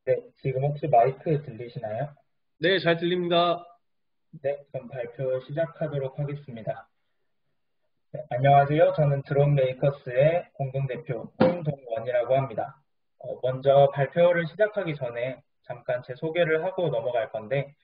네, 지금 혹시 마이크 들리시나요? 네, 잘 들립니다. 네, 그럼 발표 시작하도록 하겠습니다. 네, 안녕하세요. 저는 드론 메이커스의 공동대표 홍동원이라고 합니다. 먼저 발표를 시작하기 전에 잠깐 제 소개를 하고 넘어갈 건데,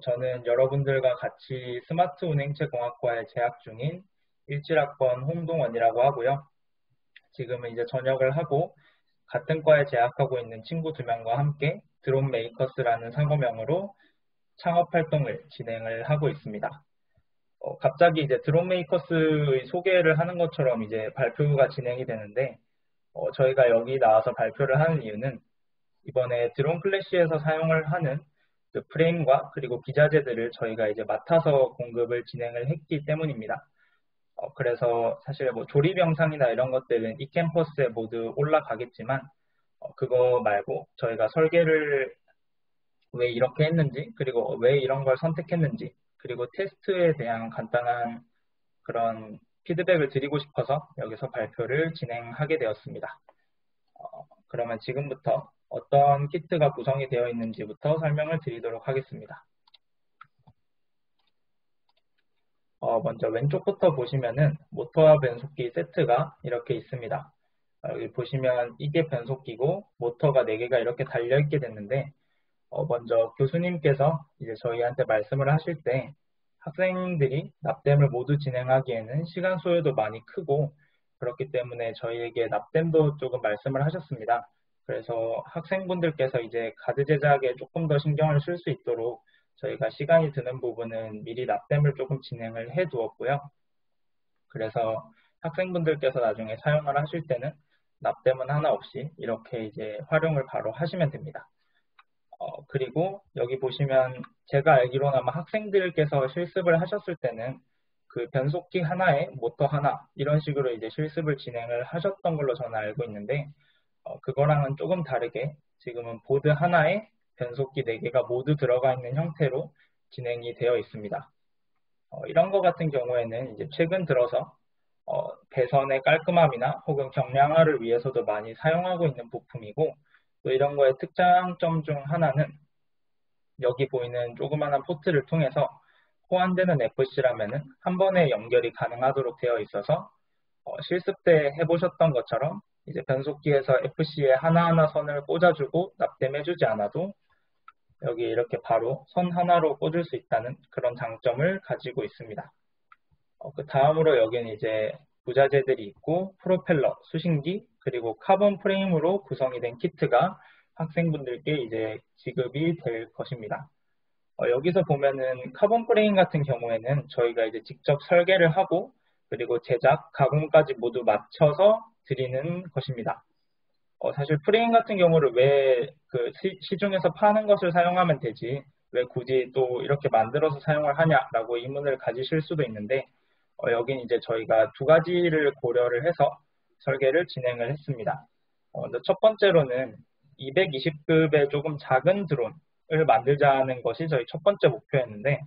저는 여러분들과 같이 스마트 운행체 공학과에 재학 중인 17학번 홍동원이라고 하고요. 지금은 이제 전역을 하고 같은 과에 재학하고 있는 친구 2명과 함께 드론 메이커스라는 상호명으로 창업 활동을 진행을 하고 있습니다. 갑자기 이제 드론 메이커스의 소개를 하는 것처럼 이제 발표가 진행이 되는데, 저희가 여기 나와서 발표를 하는 이유는 이번에 드론 클래시에서 사용을 하는 그 프레임과 그리고 기자재들을 저희가 이제 맡아서 공급을 진행을 했기 때문입니다. 그래서 사실 뭐 조립 영상이나 이런 것들은 이 캠퍼스에 모두 올라가겠지만, 그거 말고 저희가 설계를 왜 이렇게 했는지, 그리고 왜 이런 걸 선택했는지, 그리고 테스트에 대한 간단한 그런 피드백을 드리고 싶어서 여기서 발표를 진행하게 되었습니다. 그러면 지금부터 어떤 키트가 구성이 되어 있는지부터 설명을 드리도록 하겠습니다. 먼저 왼쪽부터 보시면은 모터와 변속기 세트가 이렇게 있습니다. 여기 보시면 이게 변속기고 모터가 4개가 이렇게 달려있게 됐는데, 먼저 교수님께서 이제 저희한테 말씀을 하실 때 학생들이 납땜을 모두 진행하기에는 시간 소요도 많이 크고 그렇기 때문에 저희에게 납땜도 조금 말씀을 하셨습니다. 그래서 학생분들께서 이제 가드 제작에 조금 더 신경을 쓸 수 있도록 저희가 시간이 드는 부분은 미리 납땜을 조금 진행을 해 두었고요. 그래서 학생분들께서 나중에 사용을 하실 때는 납땜은 하나 없이 이렇게 이제 활용을 바로 하시면 됩니다. 그리고 여기 보시면 제가 알기로는 아마 학생들께서 실습을 하셨을 때는 그 변속기 하나에 모터 하나 이런 식으로 이제 실습을 진행을 하셨던 걸로 저는 알고 있는데, 그거랑은 조금 다르게 지금은 보드 하나에 변속기 4개가 모두 들어가 있는 형태로 진행이 되어 있습니다. 이런 것 같은 경우에는 이제 최근 들어서 배선의 깔끔함이나 혹은 경량화를 위해서도 많이 사용하고 있는 부품이고, 또 이런 거의 특장점 중 하나는 여기 보이는 조그마한 포트를 통해서 호환되는 FC라면은 한 번에 연결이 가능하도록 되어 있어서 실습 때 해보셨던 것처럼 이제 변속기에서 FC에 하나하나 선을 꽂아주고 납땜해주지 않아도 여기 이렇게 바로 선 하나로 꽂을 수 있다는 그런 장점을 가지고 있습니다. 그 다음으로 여기는 이제 부자재들이 있고 프로펠러, 수신기, 그리고 카본 프레임으로 구성이 된 키트가 학생분들께 이제 지급이 될 것입니다. 여기서 보면은 카본 프레임 같은 경우에는 저희가 이제 직접 설계를 하고 그리고 제작, 가공까지 모두 맞춰서 드리는 것입니다. 사실 프레임 같은 경우를 왜 그 시중에서 파는 것을 사용하면 되지 왜 굳이 또 이렇게 만들어서 사용을 하냐라고 의문을 가지실 수도 있는데, 여긴 이제 저희가 2가지를 고려를 해서 설계를 진행을 했습니다. 첫 번째로는 220급의 조금 작은 드론을 만들자는 것이 저희 첫 번째 목표였는데,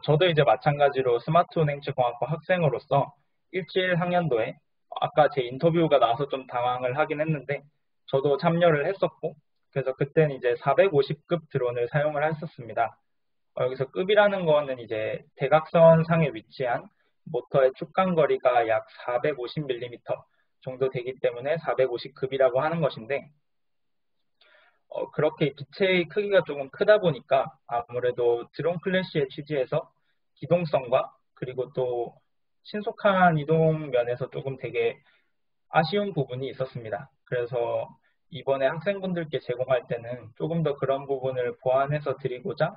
저도 이제 마찬가지로 스마트 운행체 공학과 학생으로서 17학년도에 아까 제 인터뷰가 나와서 좀 당황을 하긴 했는데 저도 참여를 했었고, 그래서 그때는 이제 450급 드론을 사용을 했었습니다. 여기서 급이라는 거는 이제 대각선 상에 위치한 모터의 축간 거리가 약 450mm 정도 되기 때문에 450급이라고 하는 것인데, 그렇게 기체의 크기가 조금 크다 보니까 아무래도 드론 클래시의 취지에서 기동성과 그리고 또 신속한 이동 면에서 조금 되게 아쉬운 부분이 있었습니다. 그래서 이번에 학생분들께 제공할 때는 조금 더 그런 부분을 보완해서 드리고자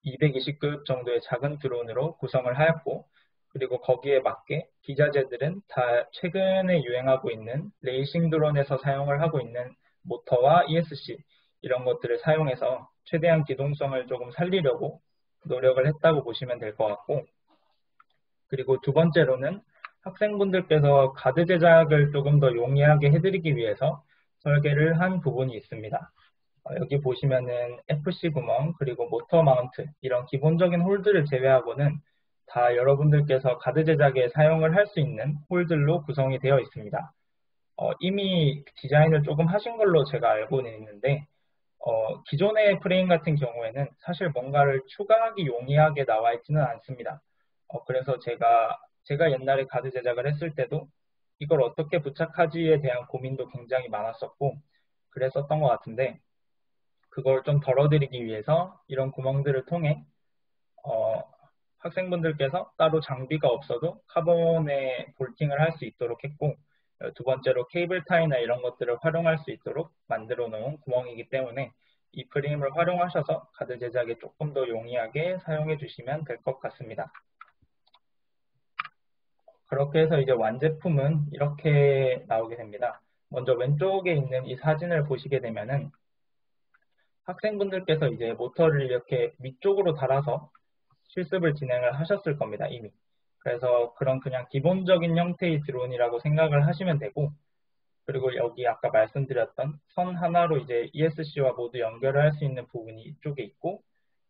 220급 정도의 작은 드론으로 구성을 하였고, 그리고 거기에 맞게 기자재들은 다 최근에 유행하고 있는 레이싱 드론에서 사용을 하고 있는 모터와 ESC 이런 것들을 사용해서 최대한 기동성을 조금 살리려고 노력을 했다고 보시면 될 것 같고, 그리고 2번째로는 학생분들께서 가드 제작을 조금 더 용이하게 해드리기 위해서 설계를 한 부분이 있습니다. 여기 보시면은 FC 구멍 그리고 모터 마운트 이런 기본적인 홀드를 제외하고는 다 여러분들께서 가드 제작에 사용을 할 수 있는 홀들로 구성이 되어 있습니다. 이미 디자인을 조금 하신 걸로 제가 알고는 있는데 기존의 프레임 같은 경우에는 사실 뭔가를 추가하기 용이하게 나와 있지는 않습니다. 그래서 제가 옛날에 가드 제작을 했을 때도 이걸 어떻게 부착하지에 대한 고민도 굉장히 많았었고 그랬었던 것 같은데 그걸 좀 덜어드리기 위해서 이런 구멍들을 통해 학생분들께서 따로 장비가 없어도 카본에 볼팅을 할 수 있도록 했고 두 번째로 케이블 타이나 이런 것들을 활용할 수 있도록 만들어 놓은 구멍이기 때문에 이 프레임을 활용하셔서 가드 제작에 조금 더 용이하게 사용해 주시면 될 것 같습니다. 그렇게 해서 이제 완제품은 이렇게 나오게 됩니다. 먼저 왼쪽에 있는 이 사진을 보시게 되면은 학생분들께서 이제 모터를 이렇게 위쪽으로 달아서 실습을 진행을 하셨을 겁니다, 이미. 그래서 그런 그냥 기본적인 형태의 드론이라고 생각을 하시면 되고, 그리고 여기 아까 말씀드렸던 선 하나로 이제 ESC와 모두 연결을 할 수 있는 부분이 이쪽에 있고,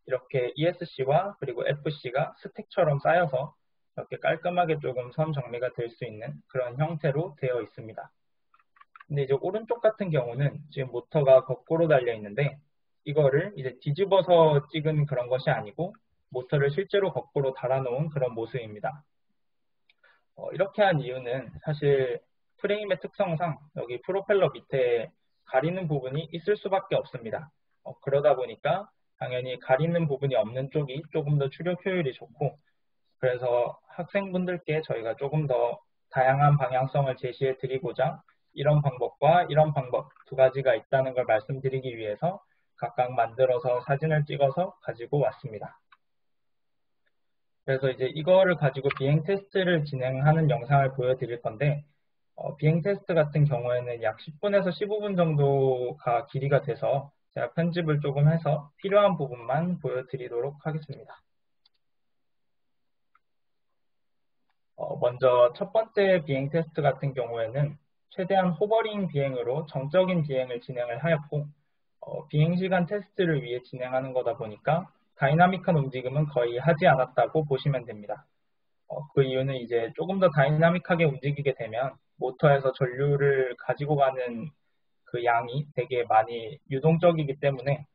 이렇게 ESC와 그리고 FC가 스택처럼 쌓여서 이렇게 깔끔하게 조금 선 정리가 될 수 있는 그런 형태로 되어 있습니다. 근데 이제 오른쪽 같은 경우는 지금 모터가 거꾸로 달려 있는데, 이거를 이제 뒤집어서 찍은 그런 것이 아니고, 모터를 실제로 거꾸로 달아놓은 그런 모습입니다. 이렇게 한 이유는 사실 프레임의 특성상 여기 프로펠러 밑에 가리는 부분이 있을 수밖에 없습니다. 그러다 보니까 당연히 가리는 부분이 없는 쪽이 조금 더 추력 효율이 좋고 그래서 학생분들께 저희가 조금 더 다양한 방향성을 제시해 드리고자 이런 방법과 이런 방법 두 가지가 있다는 걸 말씀드리기 위해서 각각 만들어서 사진을 찍어서 가지고 왔습니다. 그래서 이제 이거를 가지고 비행 테스트를 진행하는 영상을 보여드릴 건데 비행 테스트 같은 경우에는 약 10분에서 15분 정도가 길이가 돼서 제가 편집을 조금 해서 필요한 부분만 보여드리도록 하겠습니다. 먼저 첫 번째 비행 테스트 같은 경우에는 최대한 호버링 비행으로 정적인 비행을 진행을 하였고 비행 시간 테스트를 위해 진행하는 거다 보니까 다이나믹한 움직임은 거의 하지 않았다고 보시면 됩니다. 그 이유는 이제 조금 더 다이나믹하게 움직이게 되면 모터에서 전류를 가지고 가는 그 양이 되게 많이 유동적이기 때문에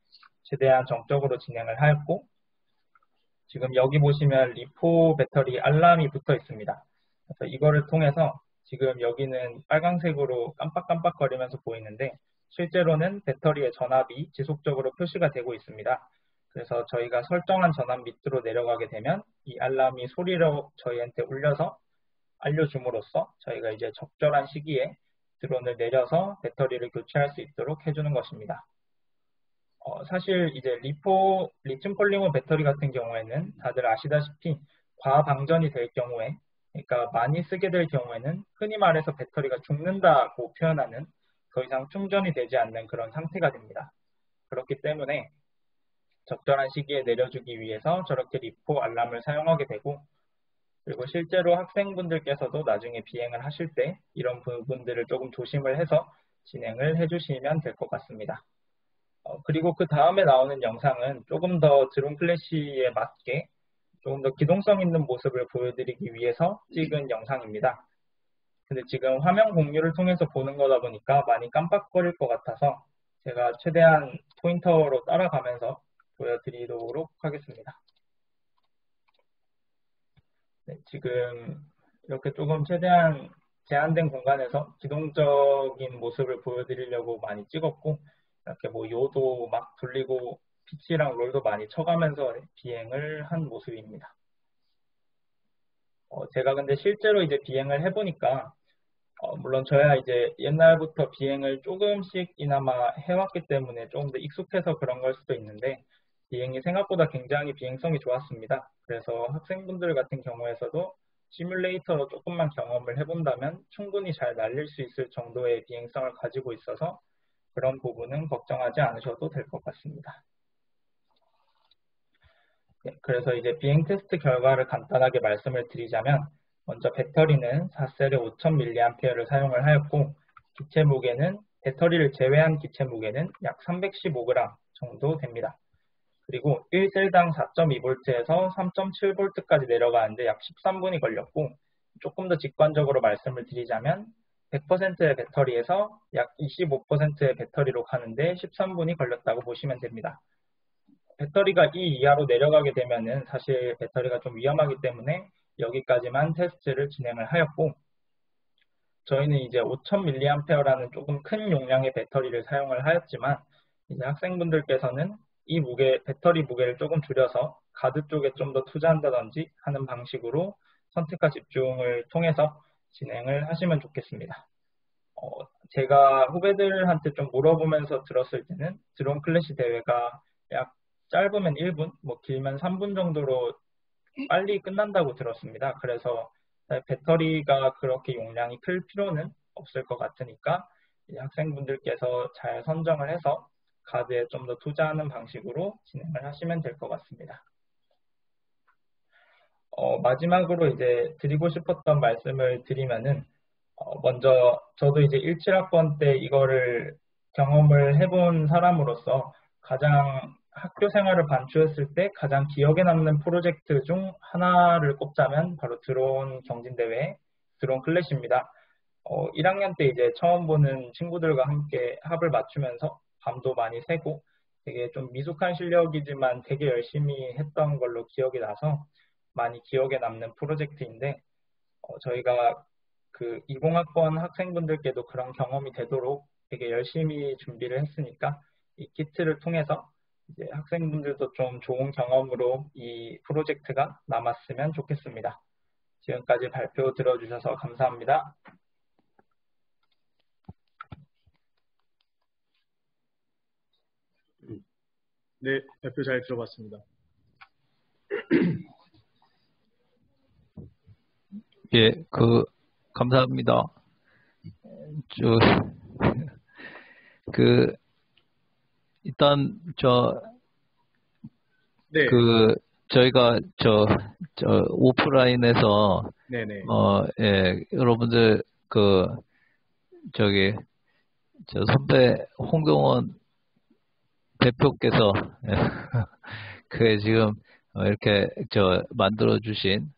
최대한 정적으로 진행을 하였고 지금 여기 보시면 리포 배터리 알람이 붙어 있습니다. 그래서 이거를 통해서 지금 여기는 빨간색으로 깜빡깜빡거리면서 보이는데 실제로는 배터리의 전압이 지속적으로 표시가 되고 있습니다. 그래서 저희가 설정한 전압 밑으로 내려가게 되면 이 알람이 소리로 저희한테 울려서 알려줌으로써 저희가 이제 적절한 시기에 드론을 내려서 배터리를 교체할 수 있도록 해주는 것입니다. 사실 이제 리튬 폴리머 배터리 같은 경우에는 다들 아시다시피 과방전이 될 경우에 그러니까 많이 쓰게 될 경우에는 흔히 말해서 배터리가 죽는다고 표현하는 더 이상 충전이 되지 않는 그런 상태가 됩니다. 그렇기 때문에 적절한 시기에 내려주기 위해서 저렇게 리포 알람을 사용하게 되고 그리고 실제로 학생분들께서도 나중에 비행을 하실 때 이런 부분들을 조금 조심을 해서 진행을 해주시면 될 것 같습니다. 그리고 그 다음에 나오는 영상은 조금 더 드론 클래시에 맞게 조금 더 기동성 있는 모습을 보여드리기 위해서 찍은 영상입니다. 근데 지금 화면 공유를 통해서 보는 거다 보니까 많이 깜빡거릴 것 같아서 제가 최대한 포인터로 따라가면서 보여드리도록 하겠습니다. 네, 지금 이렇게 조금 최대한 제한된 공간에서 기동적인 모습을 보여드리려고 많이 찍었고 이렇게 뭐 요도 막 돌리고 피치랑 롤도 많이 쳐가면서 비행을 한 모습입니다. 제가 근데 실제로 이제 비행을 해보니까 물론 저야 이제 옛날부터 비행을 조금씩이나마 해왔기 때문에 조금 더 익숙해서 그런 걸 수도 있는데 비행이 생각보다 굉장히 비행성이 좋았습니다. 그래서 학생분들 같은 경우에서도 시뮬레이터로 조금만 경험을 해본다면 충분히 잘 날릴 수 있을 정도의 비행성을 가지고 있어서 그런 부분은 걱정하지 않으셔도 될 것 같습니다. 네, 그래서 이제 비행 테스트 결과를 간단하게 말씀을 드리자면 먼저 배터리는 4셀에 5000mAh를 사용을 하였고 기체 무게는 배터리를 제외한 기체 무게는 약 315g 정도 됩니다. 그리고 1셀당 4.2V에서 3.7V까지 내려가는데 약 13분이 걸렸고, 조금 더 직관적으로 말씀을 드리자면 100%의 배터리에서 약 25%의 배터리로 가는데 13분이 걸렸다고 보시면 됩니다. 배터리가 이 이하로 내려가게 되면은 사실 배터리가 좀 위험하기 때문에 여기까지만 테스트를 진행을 하였고, 저희는 이제 5000mAh라는 조금 큰 용량의 배터리를 사용을 하였지만, 이제 학생분들께서는 이 배터리 무게를 조금 줄여서 가드 쪽에 좀 더 투자한다든지 하는 방식으로 선택과 집중을 통해서 진행을 하시면 좋겠습니다. 제가 후배들한테 좀 물어보면서 들었을 때는 드론 클래시 대회가 약 짧으면 1분, 뭐 길면 3분 정도로 빨리 끝난다고 들었습니다. 그래서 배터리가 그렇게 용량이 클 필요는 없을 것 같으니까 학생분들께서 잘 선정을 해서 가드에 좀 더 투자하는 방식으로 진행을 하시면 될 것 같습니다. 마지막으로 이제 드리고 싶었던 말씀을 드리면은, 먼저 저도 이제 17학번 때 이거를 경험을 해본 사람으로서 가장 학교 생활을 반추했을 때 가장 기억에 남는 프로젝트 중 하나를 꼽자면 바로 드론 경진대회, 드론 클래시입니다. 1학년 때 이제 처음 보는 친구들과 함께 합을 맞추면서 밤도 많이 새고 되게 좀 미숙한 실력이지만 되게 열심히 했던 걸로 기억이 나서 많이 기억에 남는 프로젝트인데, 저희가 그 20학번 학생분들께도 그런 경험이 되도록 되게 열심히 준비를 했으니까 이 키트를 통해서 이제 학생분들도 좀 좋은 경험으로 이 프로젝트가 남았으면 좋겠습니다. 지금까지 발표 들어주셔서 감사합니다. 네, 발표 잘 들어봤습니다. 예, 감사합니다. 일단, 네. 저희가, 오프라인에서, 네네. 예, 여러분들, 선배 홍경원 대표께서, 지금, 이렇게, 만들어주신,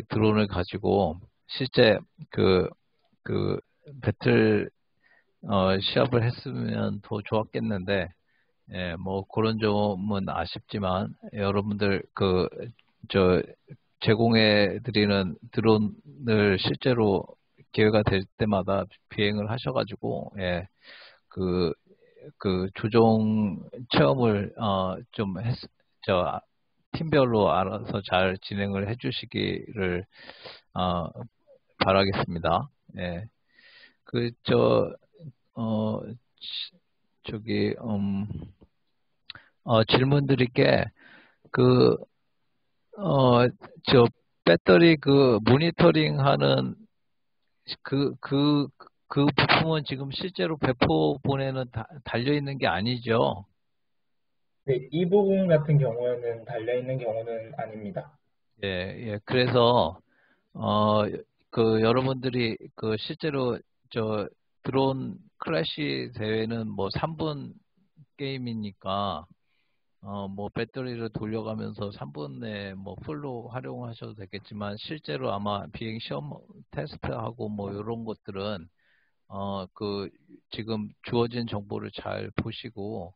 드론을 가지고, 실제, 배틀, 시합을 했으면 더 좋았겠는데, 예, 뭐, 그런 점은 아쉽지만, 여러분들, 제공해드리는 드론을 실제로 기회가 될 때마다 비행을 하셔가지고, 예, 조종 체험을, 팀별로 알아서 잘 진행을 해주시기를, 바라겠습니다. 예. 질문 드릴 게, 배터리 모니터링 하는 그 부품은 지금 실제로 배포 본에는 달려있는 게 아니죠? 네, 이 부분 같은 경우에는 달려있는 경우는 아닙니다. 예, 예. 그래서, 여러분들이 실제로 드론 클래시 대회는 뭐 3분 게임이니까, 뭐 배터리를 돌려가면서 3분 내에 뭐 풀로 활용하셔도 되겠지만, 실제로 아마 비행 시험 테스트하고 뭐 이런 것들은, 지금 주어진 정보를 잘 보시고,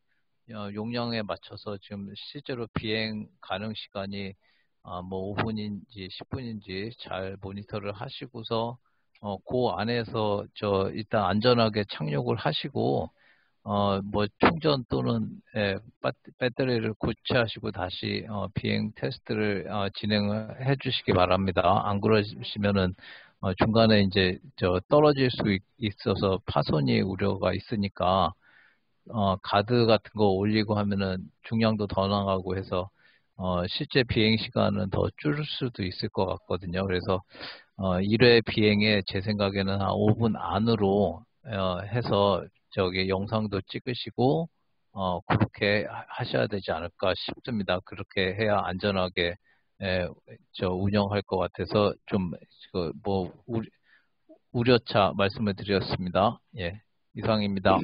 용량에 맞춰서 지금 실제로 비행 가능 시간이 뭐 5분인지 10분인지 잘 모니터를 하시고서 그 안에서 일단 안전하게 착륙을 하시고 뭐 충전 또는 배터리를 교체하시고 다시 비행 테스트를 진행을 해주시기 바랍니다. 안 그러시면은 중간에 이제 떨어질 수 있어서 파손이 우려가 있으니까 가드 같은 거 올리고 하면은 중량도 더 나가고 해서 실제 비행 시간은 더 줄일 수도 있을 것 같거든요. 그래서 1회 비행에 제 생각에는 한 5분 안으로 해서 영상도 찍으시고 그렇게 하셔야 되지 않을까 싶습니다. 그렇게 해야 안전하게 운영할 것 같아서 좀 우려차 말씀을 드렸습니다. 예, 이상입니다.